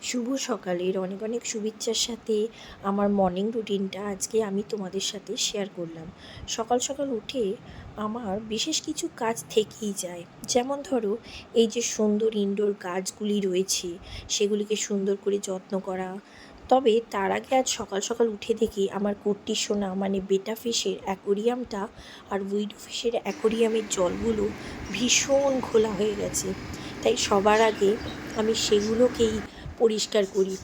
শুভ সকালের অনেক অনেক শুভেচ্ছার সাথে আমার মর্নিং রুটিনটা আজকে আমি তোমাদের সাথে শেয়ার করলাম। সকাল সকাল উঠে আমার বিশেষ কিছু কাজ থেকেই যায়। যেমন ধরো, এই যে সুন্দর ইনডোর গাছগুলি রয়েছে সেগুলিকে সুন্দর করে যত্ন করা। তবে তার আগে আজ সকাল সকাল উঠে দেখি আমার কুট্টি সোনা মানে বেটা ফিশের অ্যাকোরিয়ামটা আর উইডো ফিশের অ্যাকোরিয়ামের জলগুলো ভীষণ ঘোলা হয়ে গেছে। তাই সবার আগে আমি সেগুলোকেই পরিষ্কার করি।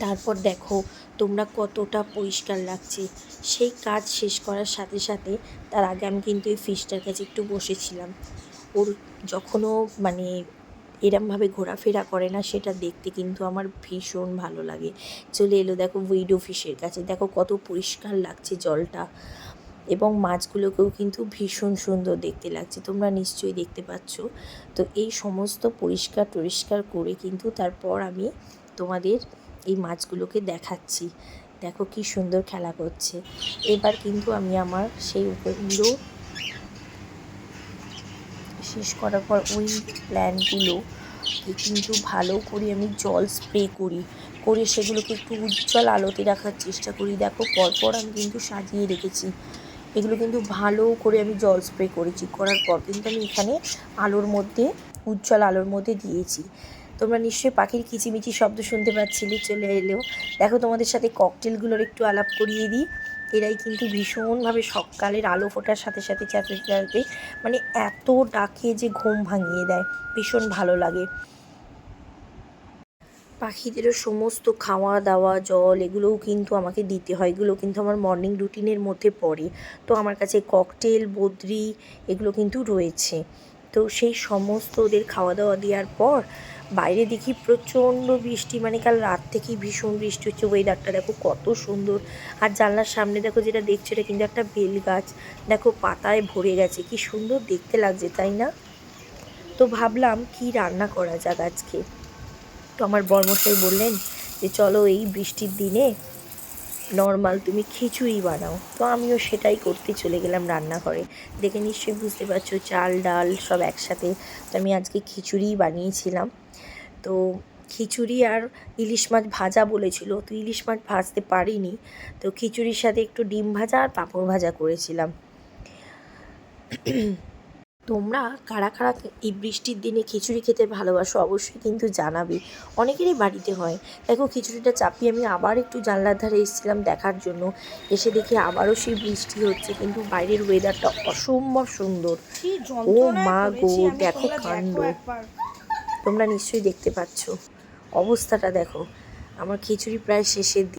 তারপর দেখো তোমরা কতটা পরিষ্কার লাগছে। সেই কাজ শেষ করার সাথে সাথে তার আগে আমি কিন্তু এই ফিশটার কাছে একটু বসেছিলাম। ওর যখনও মানে এরমভাবে ঘোরাফেরা করে না, সেটা দেখতে কিন্তু আমার ভীষণ ভালো লাগে। চলে এলো দেখো উইডো ফিশের কাছে, দেখো কত পরিষ্কার লাগছে জলটা, এবং মাছগুলোকেও কিন্তু ভীষণ সুন্দর দেখতে লাগছে, তোমরা নিশ্চয়ই দেখতে পাচ্ছ। তো এই সমস্ত পরিষ্কার করে কিন্তু তারপর আমি তোমাদের এই মাছগুলোকে দেখাচ্ছি। দেখো কি সুন্দর খেলা করছে। এবার কিন্তু আমি আমার সেই উপরগুলো শেষ করার পর ওই প্ল্যান্টগুলোকে কিন্তু ভালো করে আমি জল স্প্রে করে সেগুলোকে একটু উজ্জ্বল আলোতে রাখার চেষ্টা করি। দেখো পরপর আমি কিন্তু সাজিয়ে রেখেছি এগুলো, কিন্তু ভালো করে আমি জল স্প্রে করার পর কিন্তু আমি এখানে উজ্জ্বল আলোর মধ্যে দিয়েছি। তোমরা নিশ্চয়ই পাখির কিচিমিচি শব্দ শুনতে পাচ্ছিলে, চলে এলেও। দেখো তোমাদের সাথে ককটেলগুলোর একটু আলাপ করিয়ে দিই। এরাই কিন্তু ভীষণভাবে সকালের আলো ফোটার সাথে সাথে চেঁচাতে মানে এত ডাকে যে ঘুম ভাঙিয়ে দেয়, ভীষণ ভালো লাগে। পাখিদেরও সমস্ত খাওয়া দাওয়া জল এগুলোও কিন্তু আমাকে দিতে হয়, এগুলো কিন্তু আমার মর্নিং রুটিনের মধ্যে পড়ে। তো আমার কাছে ককটেল বদ্রি এগুলো কিন্তু রয়েছে। তো সেই সমস্ত ওদের খাওয়া দাওয়া দেওয়ার পর বাইরে দেখি প্রচণ্ড বৃষ্টি, মানে কাল রাত থেকেই ভীষণ বৃষ্টি হচ্ছে। ওয়েদারটা দেখো কত সুন্দর। আর জানলার সামনে দেখো যেটা দেখছো এটা কিন্তু একটা বেল গাছ, দেখো পাতায় ভরে গেছে, কি সুন্দর দেখতে লাগছে তাই না? তো ভাবলাম কি রান্না করা যাক আজকে। তো আমার বরমশাই বললেন যে চলো এই বৃষ্টির দিনে নর্মাল তুমি খিচুড়ি বানাও। তো আমিও সেটাই করতে চলে গেলাম রান্নাঘরে। দেখে নিশ্চয়ই বুঝতে পারছো চাল ডাল সব একসাথে। তো আমি আজকে খিচুড়িই বানিয়েছিলাম। তো খিচুড়ি আর ইলিশ মাছ ভাজা বলেছিল, তো ইলিশ মাছ ভাজতে পারিনি। তো খিচুড়ির সাথে একটু ডিম ভাজা আর পাঁপড় ভাজা করেছিলাম। তোমরা কারা কারা এই বৃষ্টির দিনে খিচুড়ি খেতে ভালোবাসো অবশ্যই কিন্তু জানাবে। অনেকেরই বাড়িতে হয়। দেখো খিচুড়িটা চাপিয়ে আমি আবার একটু জানলার ধারে এসেছিলাম দেখার জন্য। এসে দেখি আবারও সেই বৃষ্টি হচ্ছে, কিন্তু বাইরের ওয়েদারটা অসম্ভব সুন্দর। ও মা গো, দেখো কাণ্ড। তোমরা নিশ্চয়ই দেখতে পাচ্ছ অবস্থাটা, দেখো আমার খিচুড়ি প্রায় শেষের দিকে।